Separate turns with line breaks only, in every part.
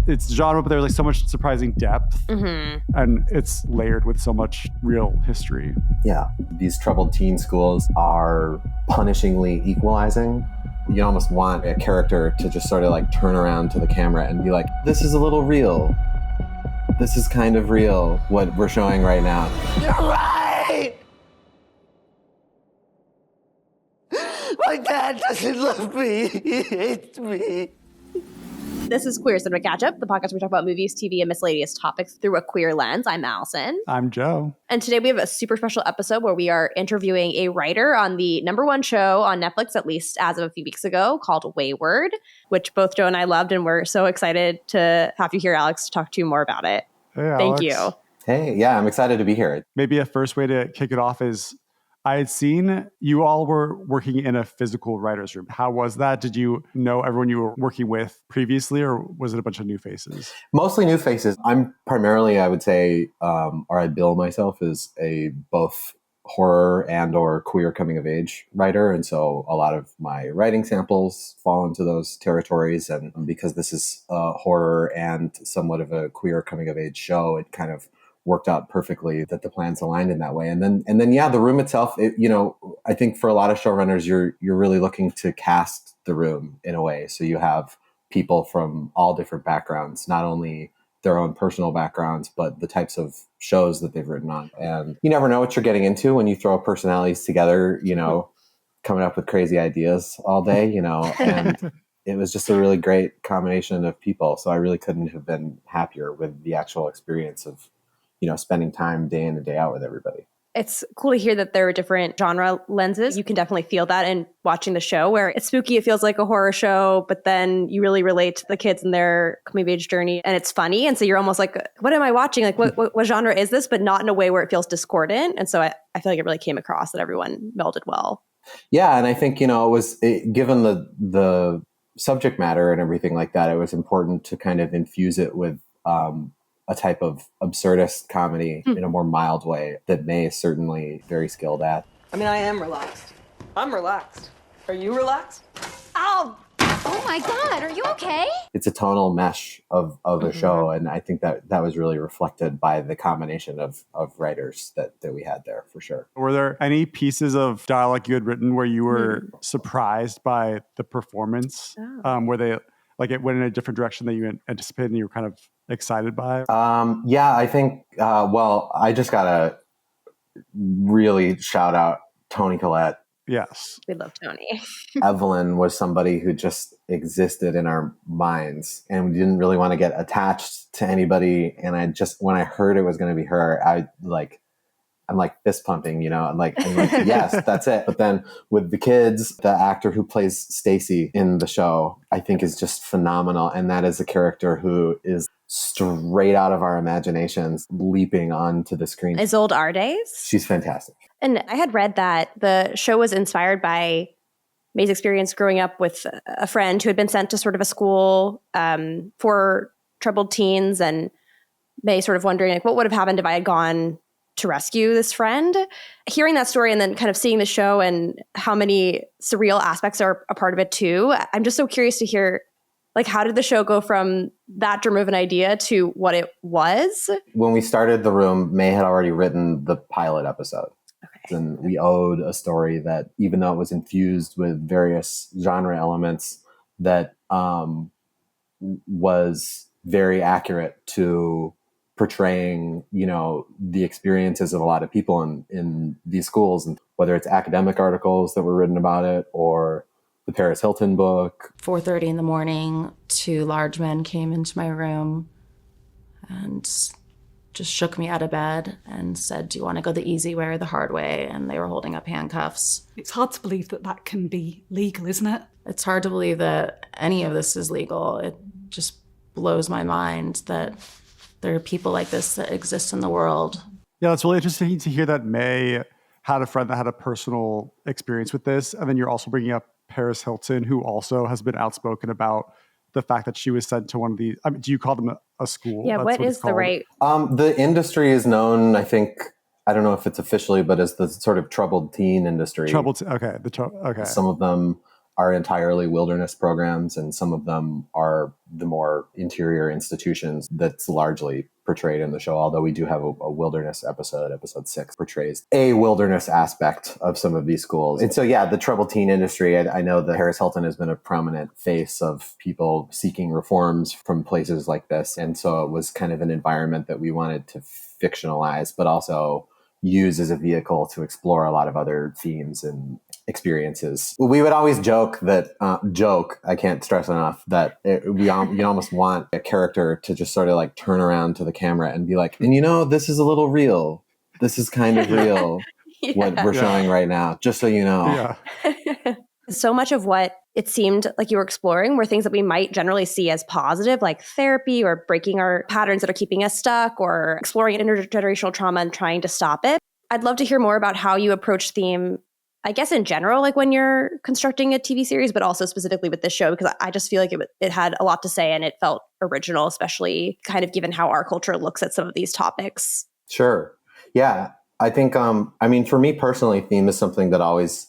it's genre, but there's like so much surprising depth, and it's layered with so much real history.
Yeah, these troubled teen schools are punishingly equalizing. You almost want a character to just sort of like turn around to the camera and be like, this is a little real. This is kind of real, what we're showing right now.
You're right! My dad doesn't love me. He hates me.
This is Queer Cinema Catch Up, the podcast where we talk about movies, TV, and miscellaneous topics through a queer lens. I'm Allison.
I'm Joe.
And today we have a super special episode where we are interviewing a writer on the #1 show on Netflix, at least as of a few weeks ago, called Wayward, which both Joe and I loved, and we're so excited to have you here, Alex, to talk to you more about it.
Hey,
Thank
Alex.
you.
Hey, yeah, I'm excited to be here.
Maybe a first way to kick it off is I had seen you all were working in a physical writer's room. How was that? Did you know everyone you were working with previously, or was it a bunch of new faces?
Mostly new faces. I'm primarily, I would say, or I bill myself as a both horror and or queer coming of age writer. And so a lot of my writing samples fall into those territories. And because this is a horror and somewhat of a queer coming of age show, it kind of worked out perfectly that the plans aligned in that way. And then, yeah, the room itself, I think for a lot of showrunners, you're really looking to cast the room in a way. So you have people from all different backgrounds, not only their own personal backgrounds, but the types of shows that they've written on. And you never know what you're getting into when you throw personalities together, coming up with crazy ideas all day, and it was just a really great combination of people. So I really couldn't have been happier with the actual experience of spending time day in and day out with everybody.
It's cool to hear that there are different genre lenses. You can definitely feel that in watching the show, where it's spooky, it feels like a horror show, but then you really relate to the kids and their coming-of-age journey, and it's funny. And so you're almost like, what am I watching? Like, what genre is this? But not in a way where it feels discordant. And so I feel like it really came across that everyone melded well.
Yeah, and I think, given the subject matter and everything like that, it was important to kind of infuse it with a type of absurdist comedy in a more mild way that May is certainly very skilled at.
I mean, I am relaxed. I'm relaxed. Are you relaxed?
Oh my God, are you okay?
It's a tonal mesh of a show, and I think that was really reflected by the combination of writers that we had there, for sure.
Were there any pieces of dialogue you had written where you were surprised by the performance? Where they, like, it went in a different direction than you anticipated and you were kind of excited by?
Yeah, I think, I just got to really shout out Toni Collette.
Yes. We love Toni.
Evelyn was somebody who just existed in our minds, and we didn't really want to get attached to anybody. And when I heard it was going to be her, I'm like fist pumping, I'm like, yes, that's it. But then with the kids, the actor who plays Stacy in the show, I think is just phenomenal. And that is a character who is straight out of our imaginations, leaping onto the screen.
Isolde Ardays?
She's fantastic.
And I had read that the show was inspired by May's experience growing up with a friend who had been sent to sort of a school for troubled teens, and May sort of wondering, like, what would have happened if I had gone to rescue this friend. Hearing that story and then kind of seeing the show and how many surreal aspects are a part of it too, I'm just so curious to hear, like, how did the show go from that germ of an idea to what it was?
When we started the room, May had already written the pilot episode.
Okay.
And we owed a story that, even though it was infused with various genre elements, that was very accurate to portraying, the experiences of a lot of people in these schools, and whether it's academic articles that were written about it or the Paris Hilton book.
4:30 in the morning, 2 large men came into my room and just shook me out of bed and said, "Do you want to go the easy way or the hard way?" And they were holding up handcuffs.
It's hard to believe that can be legal, isn't it?
It's hard to believe that any of this is legal. It just blows my mind that there are people like this that exist in the world.
Yeah, it's really interesting to hear that May had a friend that had a personal experience with this. And then you're also bringing up Paris Hilton, who also has been outspoken about the fact that she was sent to one of these, do you call them a school?
Yeah, what is the right?
The industry is known, I think, I don't know if it's officially, but as the sort of troubled teen industry.
Okay.
Some of them are entirely wilderness programs, and some of them are the more interior institutions that's largely portrayed in the show, although we do have a wilderness episode. Episode 6 portrays a wilderness aspect of some of these schools. And so, yeah, the troubled teen industry, I know that Paris Hilton has been a prominent face of people seeking reforms from places like this. And so it was kind of an environment that we wanted to fictionalize, but also use as a vehicle to explore a lot of other themes and experiences. We would always joke that, I can't stress enough, that you almost want a character to just sort of like turn around to the camera and be like, and this is a little real. This is kind of real, what we're showing right now, just so you know.
Yeah.
So much of what it seemed like you were exploring were things that we might generally see as positive, like therapy or breaking our patterns that are keeping us stuck, or exploring intergenerational trauma and trying to stop it. I'd love to hear more about how you approach theme, I guess in general, like when you're constructing a TV series, but also specifically with this show, because I just feel like it had a lot to say and it felt original, especially kind of given how our culture looks at some of these topics.
Sure. Yeah. I think, for me personally, theme is something that always,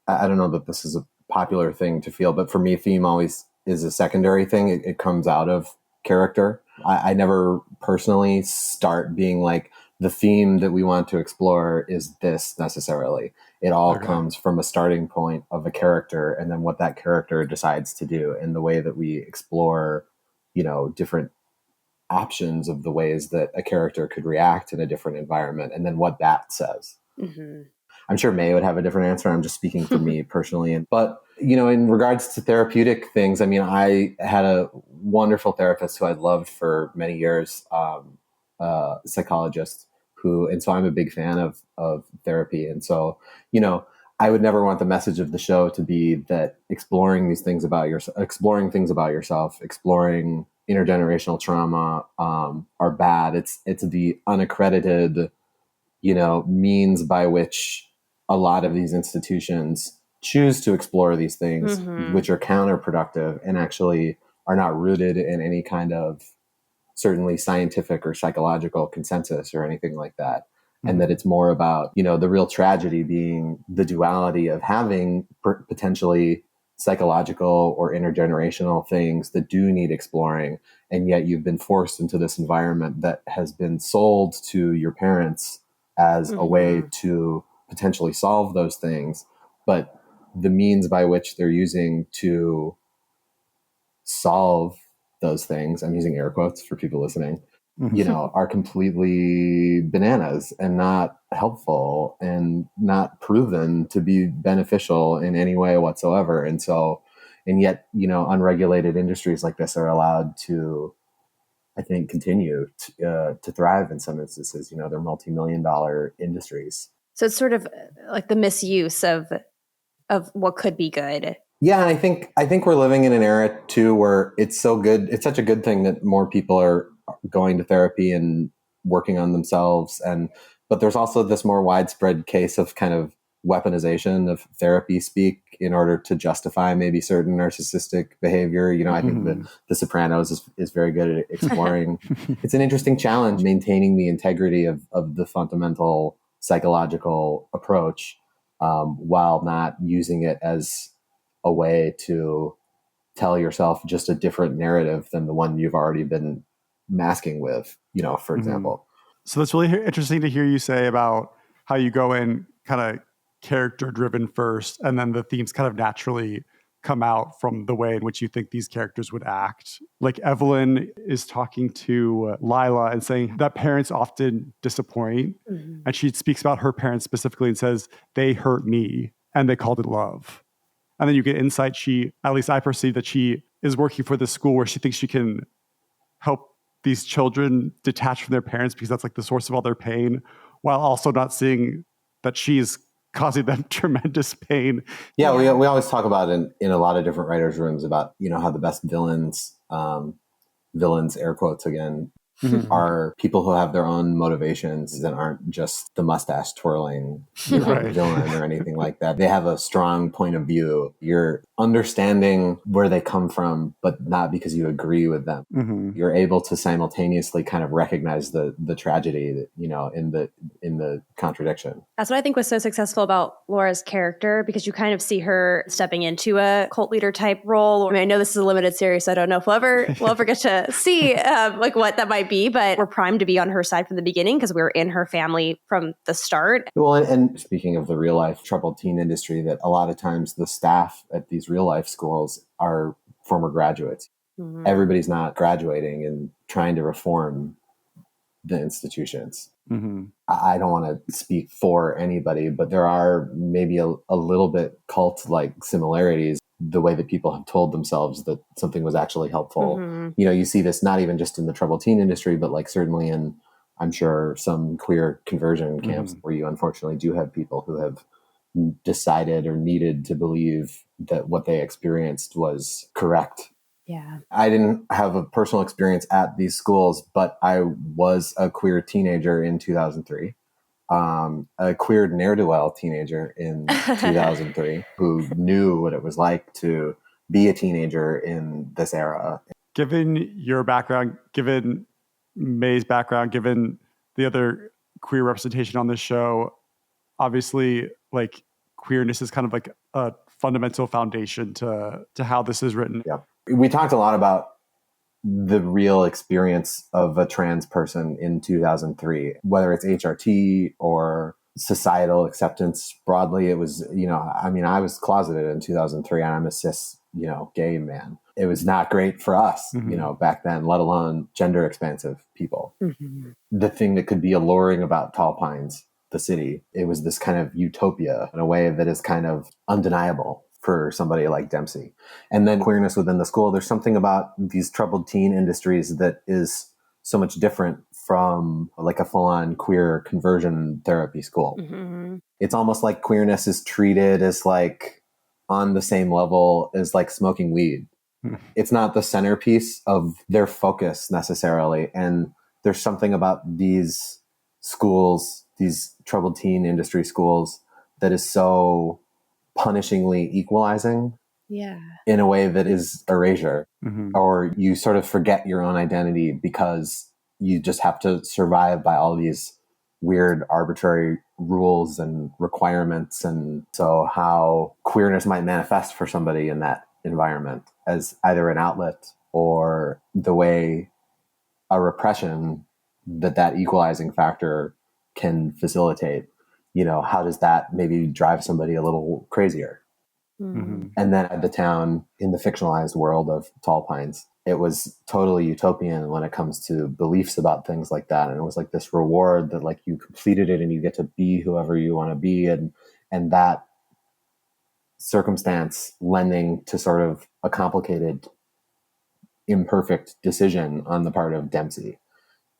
I don't know that this is a popular thing to feel, but for me, theme always is a secondary thing. It comes out of character. I never personally start being like, the theme that we want to explore is this necessarily. It all comes from a starting point of a character, and then what that character decides to do, and the way that we explore, different options of the ways that a character could react in a different environment, and then what that says. Mm-hmm. I'm sure May would have a different answer. I'm just speaking for me personally. But, in regards to therapeutic things, I had a wonderful therapist who I loved for many years, psychologist, and so I'm a big fan of therapy. And so, I would never want the message of the show to be that exploring things about yourself, exploring intergenerational trauma are bad. It's the unaccredited, means by which a lot of these institutions choose to explore these things, which are counterproductive and actually are not rooted in any kind of certainly scientific or psychological consensus or anything like that. And that it's more about, the real tragedy being the duality of having potentially psychological or intergenerational things that do need exploring. And yet you've been forced into this environment that has been sold to your parents as a way to potentially solve those things. But the means by which they're using to solve those things, I'm using air quotes for people listening, are completely bananas and not helpful and not proven to be beneficial in any way whatsoever. And yet, unregulated industries like this are allowed to, I think, continue to thrive in some instances. They're multi-million-dollar industries.
So it's sort of like the misuse of what could be good.
Yeah, and I think we're living in an era too where it's so good. It's such a good thing that more people are going to therapy and working on themselves, but there's also this more widespread case of kind of weaponization of therapy speak in order to justify maybe certain narcissistic behavior. I think the Sopranos is very good at exploring. It's an interesting challenge, maintaining the integrity of the fundamental psychological approach while not using it as a way to tell yourself just a different narrative than the one you've already been masking with, for example.
So that's really interesting to hear you say about how you go in kind of character driven first, and then the themes kind of naturally come out from the way in which you think these characters would act. Like Evelyn is talking to Lila and saying that parents often disappoint. And she speaks about her parents specifically and says, they hurt me and they called it love. And then you get insight. At least I perceive that she is working for this school where she thinks she can help these children detach from their parents because that's like the source of all their pain, while also not seeing that she's causing them tremendous pain.
Yeah, we always talk about in a lot of different writers' rooms about, how the best villains, air quotes again, are people who have their own motivations and aren't just the mustache twirling villain or anything like that. They have a strong point of view. You're understanding where they come from, but not because you agree with them.
Mm-hmm.
You're able to simultaneously kind of recognize the tragedy that, you know, in the contradiction.
That's what I think was so successful about Laura's character, because you kind of see her stepping into a cult leader type role. I mean, I know this is a limited series, so I don't know if we'll ever get to see like what that might be, but we're primed to be on her side from the beginning because we were in her family from the start.
Well, and speaking of the real life troubled teen industry, that a lot of times the staff at these real life schools are former graduates.
Mm-hmm.
Everybody's not graduating and trying to reform the institutions.
Mm-hmm.
I don't want to speak for anybody, but there are maybe a little bit cult-like similarities, the way that people have told themselves that something was actually helpful.
Mm-hmm.
You know, you see this not even just in the troubled teen industry, but like certainly in, I'm sure, some queer conversion camps where you unfortunately do have people who have decided or needed to believe that what they experienced was correct.
Yeah.
I didn't have a personal experience at these schools, but I was a queer teenager in 2003, a queer ne'er-do-well teenager in 2003 who knew what it was like to be a teenager in this era.
Given your background, given May's background, given the other queer representation on this show, obviously, like, queerness is kind of like a fundamental foundation to how this is written.
Yeah. We talked a lot about the real experience of a trans person in 2003, whether it's HRT or societal acceptance broadly. It was, you know, I mean, I was closeted in 2003 and I'm a cis, you know, gay man. It was not great for us, you know, back then, let alone gender expansive people.
Mm-hmm.
The thing that could be alluring about Tall Pines, the city, it was this kind of utopia in a way that is kind of undeniable for somebody like Dempsey. And then queerness within the school, there's something about these troubled teen industries that is so much different from like a full-on queer conversion therapy school.
Mm-hmm.
It's almost like queerness is treated as like on the same level as like smoking weed. It's not the centerpiece of their focus necessarily. And there's something about these schools, these troubled teen industry schools, that is so punishingly equalizing.
Yeah.
In a way that is erasure,
Mm-hmm.
or you sort of forget your own identity because you just have to survive by all these weird arbitrary rules and requirements. And so how queerness might manifest for somebody in that environment as either an outlet or the way a repression that equalizing factor can facilitate, you know, how does that maybe drive somebody a little crazier?
Mm-hmm.
And then at the town, in the fictionalized world of Tall Pines, it was totally utopian when it comes to beliefs about things like that. And it was like this reward that like you completed it and you get to be whoever you want to be. And that circumstance lending to sort of a complicated, imperfect decision on the part of Dempsey,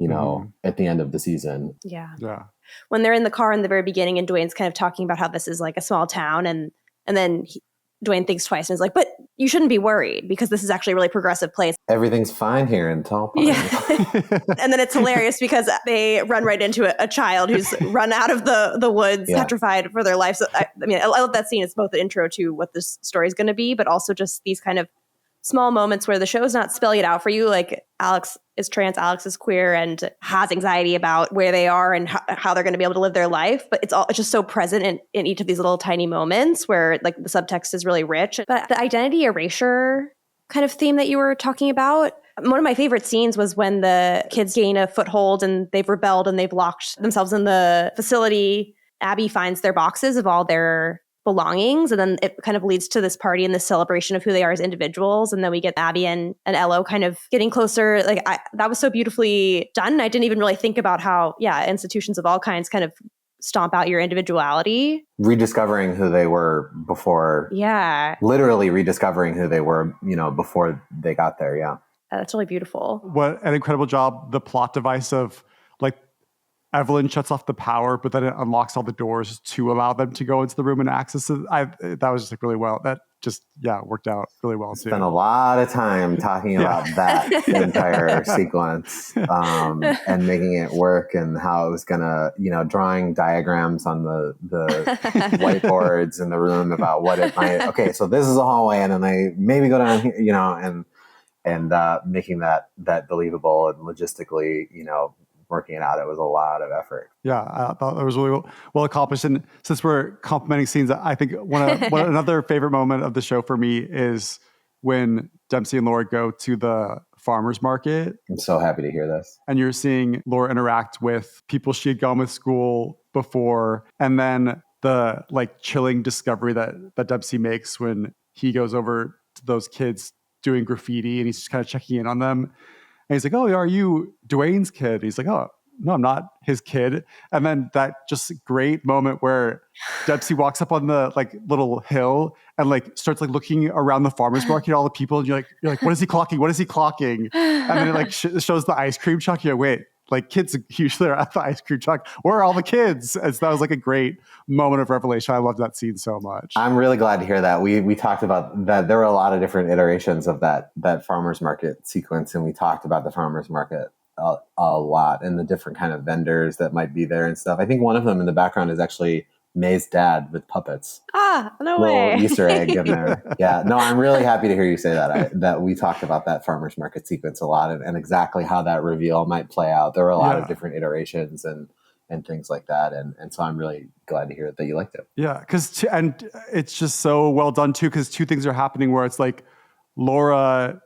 you know, at the end of the season.
Yeah.
Yeah.
When they're in the car in the very beginning and Dwayne's kind of talking about how this is like a small town, and then Dwayne thinks twice and is like, but you shouldn't be worried because this is actually a really progressive place.
Everything's fine here in Tall Pines.
Yeah. And then it's hilarious because they run right into a child who's run out of the woods, petrified for their life. So I mean, I love that scene. It's both the intro to what this story is going to be, but also just these kind of small moments where the show's not spelling it out for you. Like Alex is trans, Alex is queer, and has anxiety about where they are and how they're going to be able to live their life. But it's just so present in each of these little tiny moments where like the subtext is really rich. But the identity erasure kind of theme that you were talking about, one of my favorite scenes was when the kids gain a foothold and they've rebelled and they've locked themselves in the facility. Abby finds their boxes of all their belongings, and then it kind of leads to this party and this celebration of who they are as individuals. And then we get Abby and Ello kind of getting closer. Like that was so beautifully done. I didn't even really think about how, institutions of all kinds kind of stomp out your individuality.
Rediscovering who they were before.
Yeah.
Literally rediscovering who they were, you know, before they got there. Yeah.
That's really beautiful.
What an incredible job. The plot device of like Evelyn shuts off the power, but then it unlocks all the doors to allow them to go into the room and access it. That was just like really well. That just, worked out really well too.
Spent a lot of time talking about that entire sequence and making it work, and how it was gonna, drawing diagrams on the whiteboards in the room about what it might. Okay, so this is a hallway, and then they maybe go down here, and making that believable and logistically, working it out. It was a lot of effort.
Yeah, I thought it was really well accomplished. And since we're complimenting scenes, I think another favorite moment of the show for me is when Dempsey and Laura go to the farmer's market.
I'm so happy to hear this.
And you're seeing Laura interact with people she had gone with school before. And then the chilling discovery that Dempsey makes when he goes over to those kids doing graffiti and he's just kind of checking in on them. And he's like, "Oh, are you Dwayne's kid?" And he's like, "Oh, no, I'm not his kid." And then that just great moment where Dempsey walks up on the little hill and starts looking around the farmer's market, all the people, and you're like, "What is he clocking? What is he clocking?" And then it shows the ice cream truck. You're like, wait, kids usually are at the ice cream truck. Where are all the kids? And so that was a great moment of revelation. I loved that scene so much.
I'm really glad to hear that. We talked about that. There were a lot of different iterations of that farmer's market sequence, and we talked about the farmer's market a lot and the different kind of vendors that might be there and stuff. I think one of them in the background is actually May's dad with puppets.
No
little
way.
Easter egg in there. Yeah, no, I'm really happy to hear you say that. That we talked about that farmer's market sequence a lot, and exactly how that reveal might play out. There were a lot of different iterations and things like that, and so I'm really glad to hear that you liked it.
Yeah, and it's just so well done too, because two things are happening where it's Laura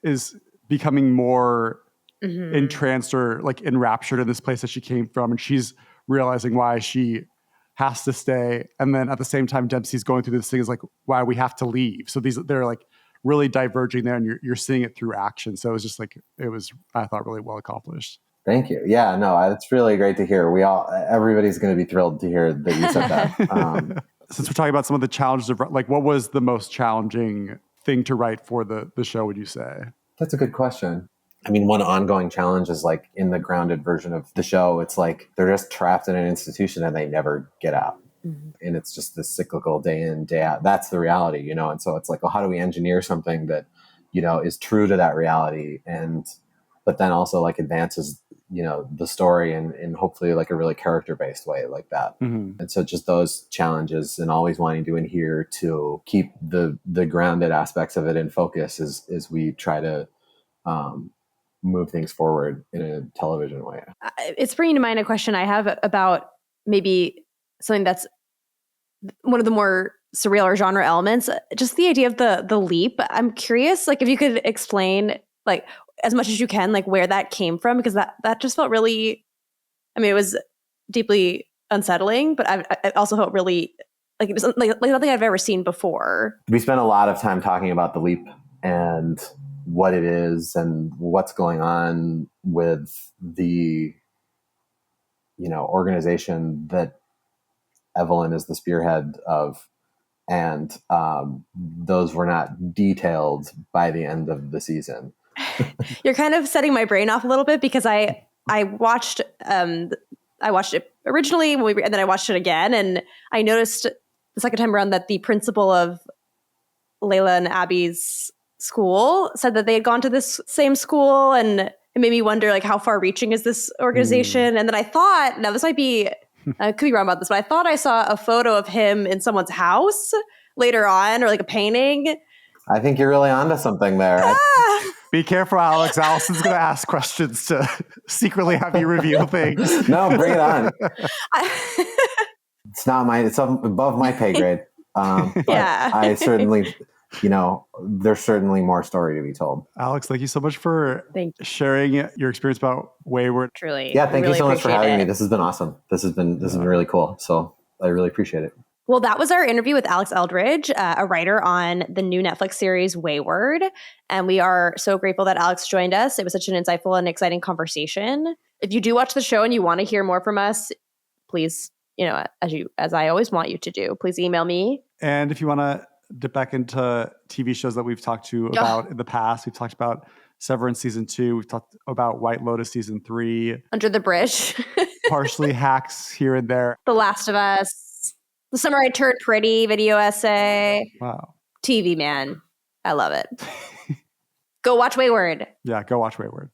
is becoming more entranced or enraptured in this place that she came from, and she's realizing why she has to stay. And then at the same time, Dempsey's going through this thing is why we have to leave. So they're really diverging there, and you're seeing it through action. So it was just I thought really well accomplished.
Thank you. Yeah, no, it's really great to hear. Everybody's going to be thrilled to hear that you said that.
Since we're talking about some of the challenges of what was the most challenging thing to write for the show, would you say?
That's a good question. I mean, one ongoing challenge is in the grounded version of the show, it's they're just trapped in an institution and they never get out. Mm-hmm. And it's just this cyclical day in, day out. That's the reality, And so it's well, how do we engineer something that, is true to that reality, but then also advances, the story in hopefully a really character-based way like that. Mm-hmm. And so just those challenges and always wanting to adhere to keep the grounded aspects of it in focus as we try to, move things forward in a television way.
It's bringing to mind a question I have about maybe something that's one of the more surreal or genre elements, just the idea of the leap. I'm curious, if you could explain, as much as you can, where that came from, because that just felt really, it was deeply unsettling, but I also felt really it was nothing I've ever seen before.
We spent a lot of time talking about the leap and what it is and what's going on with the, organization that Evelyn is the spearhead of. And those were not detailed by the end of the season.
You're kind of setting my brain off a little bit, because I watched it originally and then I watched it again, and I noticed the second time around that the principal of Layla and Abby's school said that they had gone to this same school, and it made me wonder how far reaching is this organization. And then I thought, now this might be, I could be wrong about this, but I thought I saw a photo of him in someone's house later on, or a painting.
I think you're really onto something there.
Be careful, Alex. Allison's going to ask questions to secretly have you reveal things.
No, bring it on. It's above my pay grade. But I certainly, there's certainly more story to be told.
Alex, thank you so much for sharing your experience about Wayward.
Truly.
Yeah, thank
really
you so much for having me.
it.
This has been awesome. This has been really cool. So I really appreciate it.
Well, that was our interview with Alex Eldridge, a writer on the new Netflix series Wayward. And we are so grateful that Alex joined us. It was such an insightful and exciting conversation. If you do watch the show and you want to hear more from us, please, as I always want you to do, please email me.
And if you want to dip back into TV shows that we've talked to about in the past, we've talked about Severance Season 2. We've talked about White Lotus Season 3.
Under the Bridge.
Partially Hacks here and there.
The Last of Us. The Summer I Turned Pretty video essay.
Wow.
TV, man. I love it. Go watch Wayward.
Yeah, go watch Wayward.